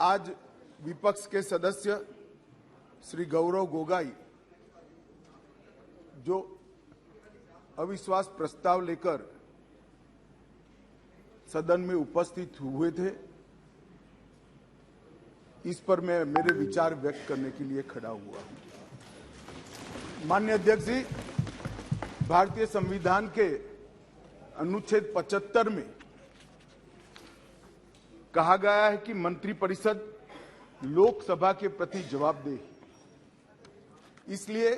आज विपक्ष के सदस्य श्री गौरव गोगाई जो अविश्वास प्रस्ताव लेकर सदन में उपस्थित हुए थे, इस पर मैं मेरे विचार व्यक्त करने के लिए खड़ा हुआ हूं। माननीय अध्यक्ष जी, भारतीय संविधान के अनुच्छेद 75 में कहा गया है कि मंत्रिपरिषद लोकसभा के प्रति जवाबदेह है। इसलिए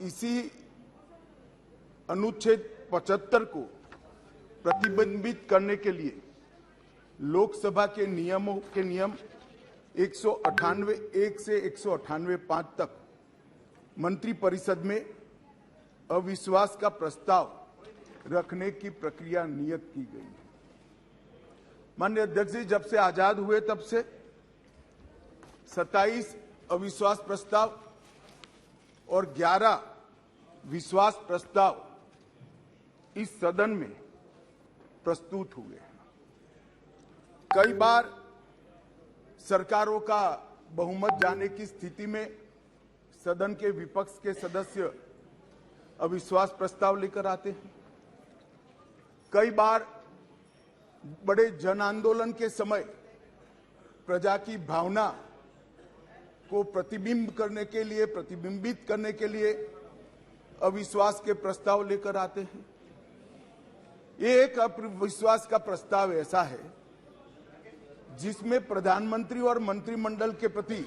इसी अनुच्छेद 75 को प्रतिबंधित करने के लिए लोकसभा के नियम 198(1) से 198(5) तक मंत्रिपरिषद में अविश्वास का प्रस्ताव रखने की प्रक्रिया नियत की गई है। माननीय अध्यक्ष जी, जब से आजाद हुए तब से 27 अविश्वास प्रस्ताव और 11 विश्वास प्रस्ताव इस सदन में प्रस्तुत हुए हैं। कई बार सरकारों का बहुमत जाने की स्थिति में सदन के विपक्ष के सदस्य अविश्वास प्रस्ताव लेकर आते हैं। कई बार बड़े जन आंदोलन के समय प्रजा की भावना को प्रतिबिंबित करने के लिए अविश्वास के प्रस्ताव लेकर आते हैं। ये एक अविश्वास का प्रस्ताव ऐसा है जिसमें प्रधानमंत्री और मंत्रिमंडल के प्रति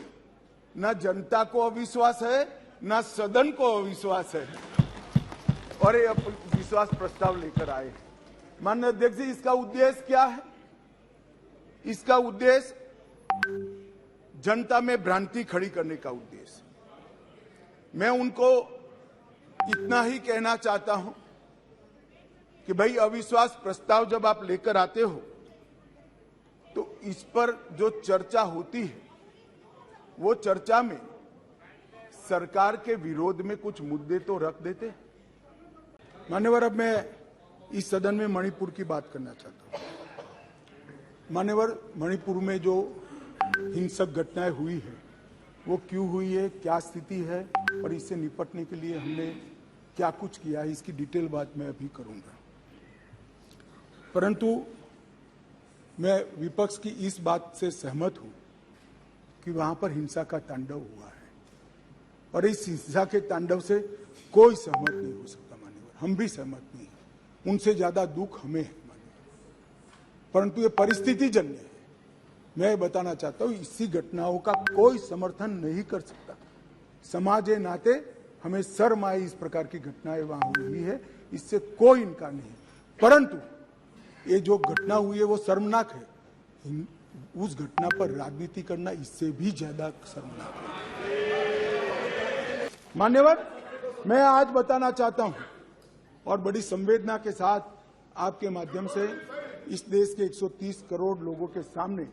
न जनता को अविश्वास है, न सदन को अविश्वास है, और ये विश्वास प्रस्ताव लेकर आए हैं। माननीय अध्यक्ष जी, इसका उद्देश्य क्या है? इसका उद्देश्य जनता में भ्रांति खड़ी करने का उद्देश्य। मैं उनको इतना ही कहना चाहता हूं कि भाई, अविश्वास प्रस्ताव जब आप लेकर आते हो तो इस पर जो चर्चा होती है वो चर्चा में सरकार के विरोध में कुछ मुद्दे तो रख देते। मान्यवर, अब मैं इस सदन में मणिपुर की बात करना चाहता हूं। मान्यवर, मणिपुर में जो हिंसक घटनाएं हुई है वो क्यों हुई है, क्या स्थिति है और इससे निपटने के लिए हमने क्या कुछ किया है, इसकी डिटेल बात मैं अभी करूंगा। परंतु मैं विपक्ष की इस बात से सहमत हूं कि वहां पर हिंसा का तांडव हुआ है और इस हिंसा के तांडव से कोई सहमत नहीं हो सकता। मान्यवर, हम भी सहमत नहीं हैं, उनसे ज्यादा दुख हमें है मान्यवर। परंतु ये परिस्थिति जन्य है। मैं बताना चाहता हूं, इसी घटनाओं का कोई समर्थन नहीं कर सकता। समाज के नाते हमें शर्म आई, इस प्रकार की घटनाएं वहां हुई है, इससे कोई इनकार नहीं। परंतु ये जो घटना हुई है वो शर्मनाक है। उस घटना पर राजनीति करना इससे भी ज्यादा शर्मनाक है। मान्यवर, मैं आज बताना चाहता हूं और बड़ी संवेदना के साथ आपके माध्यम से इस देश के 130 करोड़ लोगों के सामने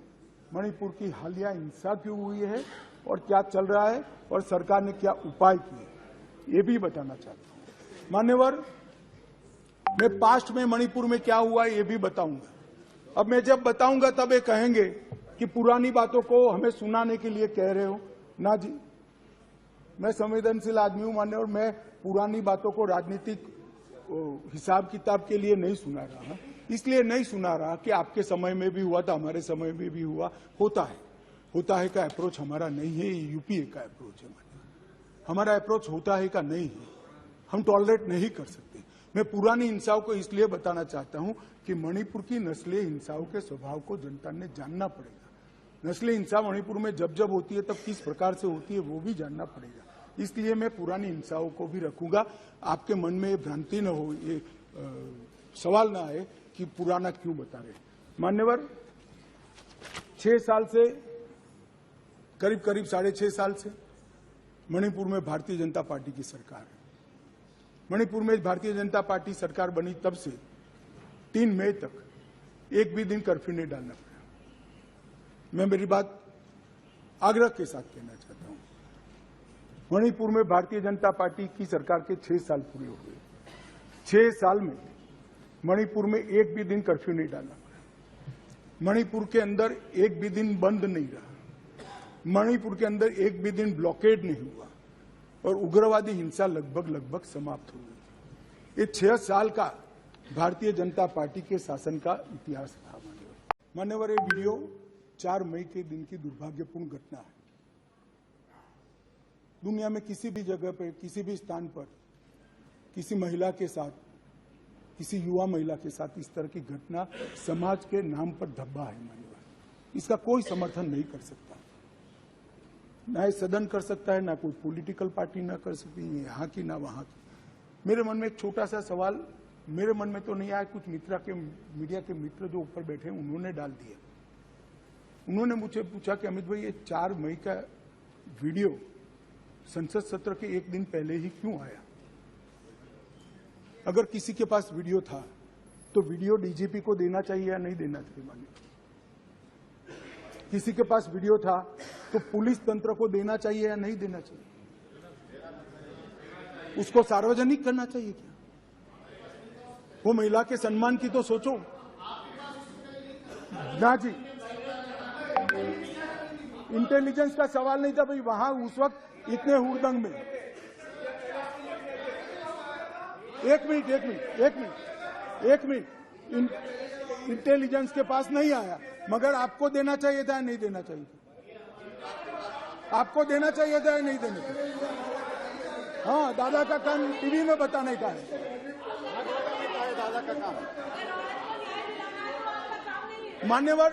मणिपुर की हालिया हिंसा क्यों हुई है और क्या चल रहा है और सरकार ने क्या उपाय किए, ये भी बताना चाहता हूं। मान्यवर, मैं पास्ट में मणिपुर में क्या हुआ ये भी बताऊंगा। अब मैं जब बताऊंगा तब ये कहेंगे कि पुरानी बातों को हमें सुनाने के लिए कह रहे हो। ना जी, मैं संवेदनशील आदमी हूं मान्यवर, मैं पुरानी बातों को राजनीतिक हिसाब किताब के लिए नहीं सुना रहा। इसलिए नहीं सुना रहा कि आपके समय में भी हुआ था, हमारे समय में भी हुआ। होता है का अप्रोच हमारा नहीं है, ये यूपीए का अप्रोच है। हमारा अप्रोच होता है का नहीं है, हम टॉलरेट नहीं कर सकते। मैं पुरानी हिंसाओं को इसलिए बताना चाहता हूं कि मणिपुर की नस्लीय हिंसाओं के स्वभाव को जनता ने जानना पड़ेगा। नस्लीय हिंसा मणिपुर में जब जब होती है तब किस प्रकार से होती है वो भी जानना पड़ेगा। इसलिए मैं पुरानी हिंसाओं को भी रखूंगा। आपके मन में ये भ्रांति न हो, ये सवाल न आए कि पुराना क्यों बता रहे। मान्यवर, 6 साल से करीब 6.5 साल से मणिपुर में भारतीय जनता पार्टी की सरकार है। मणिपुर में भारतीय जनता पार्टी सरकार बनी तब से 3 मई तक एक भी दिन कर्फ्यू नहीं डालना पड़ा। मैं मेरी बात आग्रह के साथ कहना चाहता हूं। मणिपुर में भारतीय जनता पार्टी की सरकार के 6 साल पूरे हो गए। 6 साल में मणिपुर में एक भी दिन कर्फ्यू नहीं डालना पड़ा। मणिपुर के अंदर एक भी दिन बंद नहीं रहा, मणिपुर के अंदर एक भी दिन ब्लॉकेड नहीं हुआ और उग्रवादी हिंसा लगभग समाप्त हो गई। ये 6 साल का भारतीय जनता पार्टी के शासन का इतिहास था। मान्यवर, ये वीडियो 4 मई के दिन की दुर्भाग्यपूर्ण घटना है। दुनिया में किसी भी जगह पर, किसी भी स्थान पर किसी महिला के साथ, किसी युवा महिला के साथ इस तरह की घटना समाज के नाम पर धब्बा है। मान्यवर, इसका कोई समर्थन नहीं कर सकता, ना सदन कर सकता है, ना कोई पॉलिटिकल पार्टी ना कर सकती है, यहाँ की ना वहां की। मेरे मन में एक छोटा सा सवाल मेरे मन में तो नहीं आया, कुछ मीडिया के मित्र जो ऊपर बैठे हैं उन्होंने डाल दिया। उन्होंने मुझे पूछा कि अमित भाई, ये 4 मई का वीडियो संसद सत्र के एक दिन पहले ही क्यों आया? अगर किसी के पास वीडियो था तो वीडियो डीजीपी को देना चाहिए या नहीं देना चाहिए? मानिए, किसी के पास वीडियो था तो पुलिस तंत्र को देना चाहिए या नहीं देना चाहिए? उसको सार्वजनिक करना चाहिए क्या? वो महिला के सम्मान की तो सोचो ना जी। इंटेलिजेंस का सवाल नहीं था भाई, वहां उस वक्त इतने हुड़दंग में। एक मिनट, इंटेलिजेंस के पास नहीं आया, मगर आपको देना चाहिए था या नहीं देना चाहिए था? आपको देना चाहिए था या नहीं देना चाहिए? हाँ, दादा का काम टीवी में बताने का है। दादा का काम। मान्यवर,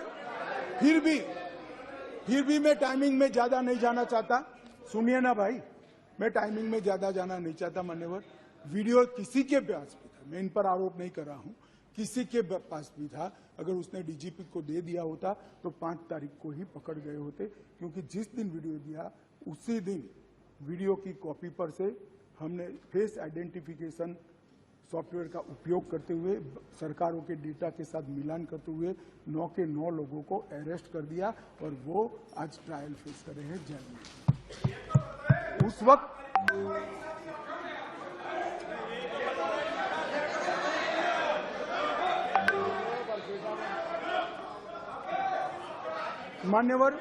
फिर भी मैं टाइमिंग में ज्यादा नहीं जाना चाहता। सुनिए ना भाई, मैं टाइमिंग में ज्यादा जाना नहीं चाहता। मान्यवर, वीडियो किसी के पास भी था, मैं इन पर आरोप नहीं कर रहा हूं, किसी के पास भी था। अगर उसने डीजीपी को दे दिया होता तो 5 तारीख को ही पकड़ गए होते, क्योंकि जिस दिन वीडियो दिया उसी दिन वीडियो की कॉपी पर से हमने फेस आइडेंटिफिकेशन सॉफ्टवेयर का उपयोग करते हुए सरकारों के डेटा के साथ मिलान करते हुए 9 के 9 लोगों को अरेस्ट कर दिया और वो आज ट्रायल फेस कर रहे हैं जेल में। उस वक्त मान्यवर,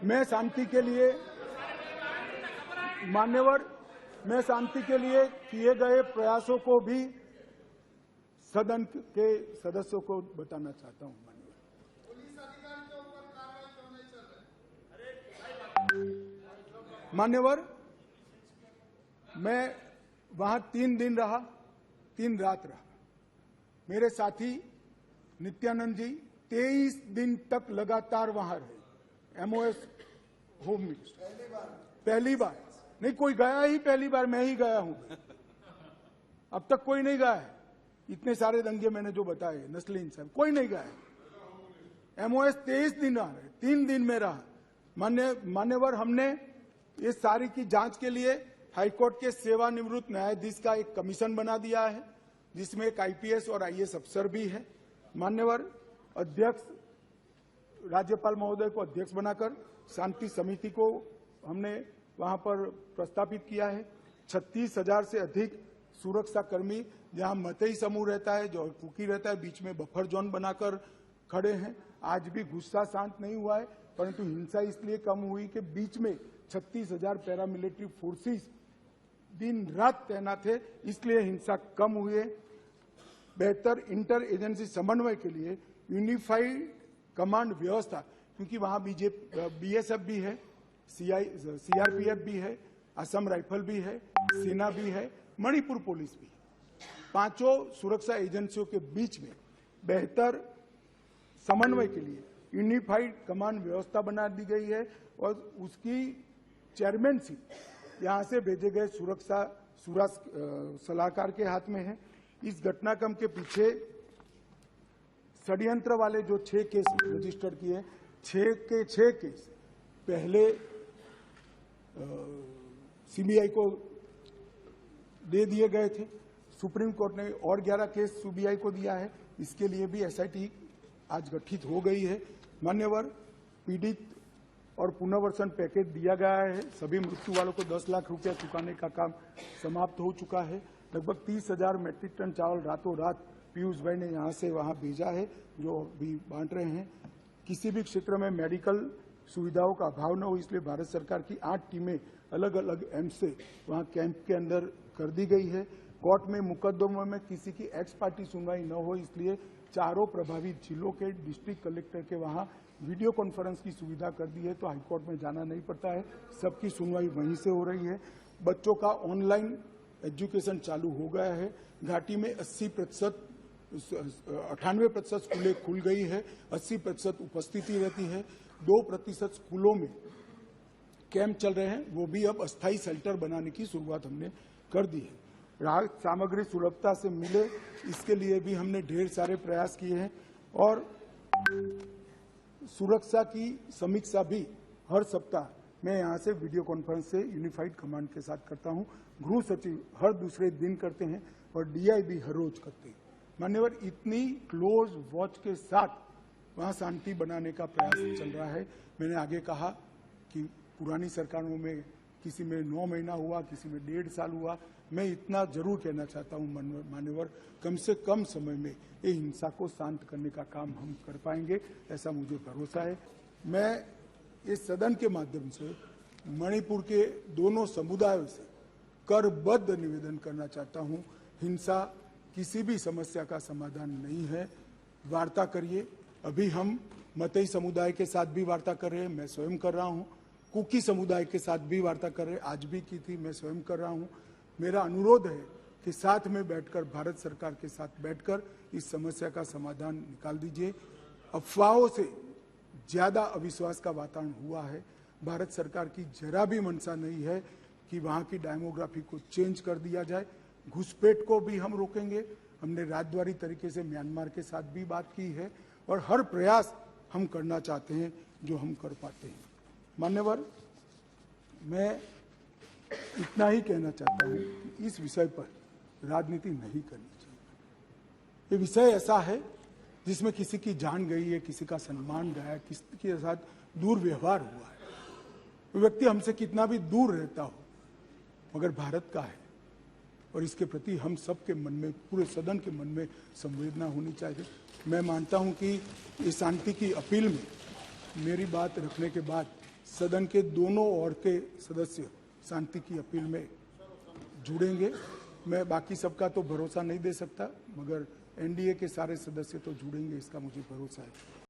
मैं शांति के लिए किए गए प्रयासों को भी सदन के सदस्यों को बताना चाहता हूं। मान्यवर, मैं वहां 3 दिन रहा, 3 रात रहा। मेरे साथी नित्यानंद जी 23 दिन तक लगातार वहां रहे। एमओएस होम मिनिस्टर पहली बार नहीं, कोई गया ही पहली बार मैं ही गया हूं। अब तक कोई नहीं गया है। इतने सारे दंगे मैंने जो बताए, नस्ली इंसान, कोई नहीं गया है। एमओएस 23 दिन रहा है, 3 दिन में रहा। मान्यवर, हमने इस सारी की जांच के लिए हाईकोर्ट के सेवानिवृत्त न्यायाधीश का एक कमीशन बना दिया है, जिसमें एक आईपीएस और आईएएस अफसर भी है। मान्यवर, अध्यक्ष राज्यपाल महोदय को अध्यक्ष बनाकर शांति समिति को हमने वहां पर प्रस्तापित किया है। 36,000 से अधिक सुरक्षा कर्मी, जहां मतई समूह रहता है, जो कुकी रहता है, बीच में बफर जोन बनाकर खड़े हैं। आज भी गुस्सा शांत नहीं हुआ है, परंतु हिंसा इसलिए कम हुई कि बीच में 36,000 पैरामिलिट्री फोर्सेस दिन रात तैनात है, इसलिए हिंसा कम हुई है। बेहतर इंटर एजेंसी समन्वय के लिए यूनिफाइड कमांड व्यवस्था, क्योंकि वहां बीएसएफ भी है, सीआरपीएफ भी है, असम राइफल भी है, सेना भी है, मणिपुर पुलिस भी है। 5 सुरक्षा एजेंसियों के बीच में बेहतर समन्वय के लिए यूनिफाइड कमांड व्यवस्था बना दी गई है और उसकी चेयरमैनशिप यहां से भेजे गए सुरक्षा सलाहकार के हाथ में है। इस घटनाक्रम के पीछे षड्यंत्र वाले जो 6 केस रजिस्टर किए, 6 के 6 केस पहले सीबीआई को दे दिए गए थे। सुप्रीम कोर्ट ने और 11 केस सीबीआई को दिया है। इसके लिए भी एसआईटी आज गठित हो गई है। मान्यवर, पीड़ित और पुनर्वसन पैकेज दिया गया है। सभी मृत्यु वालों को 10 लाख रुपया चुकाने का काम समाप्त हो चुका है। लगभग 30,000 मेट्रिक टन चावल रातों रात पीयूष भाई ने यहाँ से वहाँ भेजा है, जो भी बांट रहे हैं। किसी भी क्षेत्र में मेडिकल सुविधाओं का अभाव न हो, इसलिए भारत सरकार की 8 टीमें अलग अलग एम्स से वहाँ कैंप के अंदर कर दी गई है। कोर्ट में मुकदमों में किसी की एक्स पार्टी सुनवाई न हो, इसलिए चारों प्रभावित जिलों के डिस्ट्रिक्ट कलेक्टर के वहाँ वीडियो कॉन्फ्रेंस की सुविधा कर दी है, तो हाईकोर्ट में जाना नहीं पड़ता है, सबकी सुनवाई वहीं से हो रही है। बच्चों का ऑनलाइन एजुकेशन चालू हो गया है। घाटी में 98% स्कूलें खुल गई है, 80% उपस्थिति रहती है। 2% स्कूलों में कैंप चल रहे हैं, वो भी अब अस्थायी शेल्टर बनाने की शुरुआत हमने कर दी है। राहत सामग्री सुलभता से मिले, इसके लिए भी हमने ढेर सारे प्रयास किए हैं और सुरक्षा की समीक्षा भी हर सप्ताह मैं यहाँ से वीडियो कॉन्फ्रेंस से यूनिफाइड कमांड के साथ करता हूँ। गृह सचिव हर दूसरे दिन करते हैं और डीआई भी हर रोज करते हैं। मान्यवर, इतनी क्लोज वॉच के साथ वहाँ शांति बनाने का प्रयास चल रहा है। मैंने आगे कहा कि पुरानी सरकारों में किसी में 9 महीना हुआ, किसी में 1.5 साल हुआ। मैं इतना जरूर कहना चाहता हूँ मान्यवर, कम से कम समय में ये हिंसा को शांत करने का काम हम कर पाएंगे, ऐसा मुझे भरोसा है। मैं इस सदन के माध्यम से मणिपुर के दोनों समुदायों से करबद्ध निवेदन करना चाहता हूँ, हिंसा किसी भी समस्या का समाधान नहीं है। वार्ता करिए। अभी हम मतई समुदाय के साथ भी वार्ता कर रहे हैं, मैं स्वयं कर रहा हूँ। कुकी समुदाय के साथ भी वार्ता कर रहे हैं, आज भी की थी, मैं स्वयं कर रहा हूँ। मेरा अनुरोध है कि साथ में बैठकर, भारत सरकार के साथ बैठकर इस समस्या का समाधान निकाल दीजिए। अफवाहों से ज्यादा अविश्वास का वातावरण हुआ है। भारत सरकार की जरा भी मंशा नहीं है कि वहाँ की डेमोग्राफी को चेंज कर दिया जाए। घुसपैठ को भी हम रोकेंगे। हमने राजद्वारी तरीके से म्यांमार के साथ भी बात की है और हर प्रयास हम करना चाहते हैं जो हम कर पाते हैं। मान्यवर, मैं इतना ही कहना चाहता हूँ कि इस विषय पर राजनीति नहीं करनी चाहिए। ये विषय ऐसा है जिसमें किसी की जान गई है, किसी का सम्मान गया है, किसी के साथ दुर्व्यवहार हुआ है। वो व्यक्ति हमसे कितना भी दूर रहता हो, मगर भारत का है और इसके प्रति हम सबके मन में, पूरे सदन के मन में संवेदना होनी चाहिए। मैं मानता हूं कि इस शांति की अपील में मेरी बात रखने के बाद सदन के दोनों ओर के सदस्य शांति की अपील में जुड़ेंगे। मैं बाकी सबका तो भरोसा नहीं दे सकता, मगर एनडीए के सारे सदस्य तो जुड़ेंगे, इसका मुझे भरोसा है।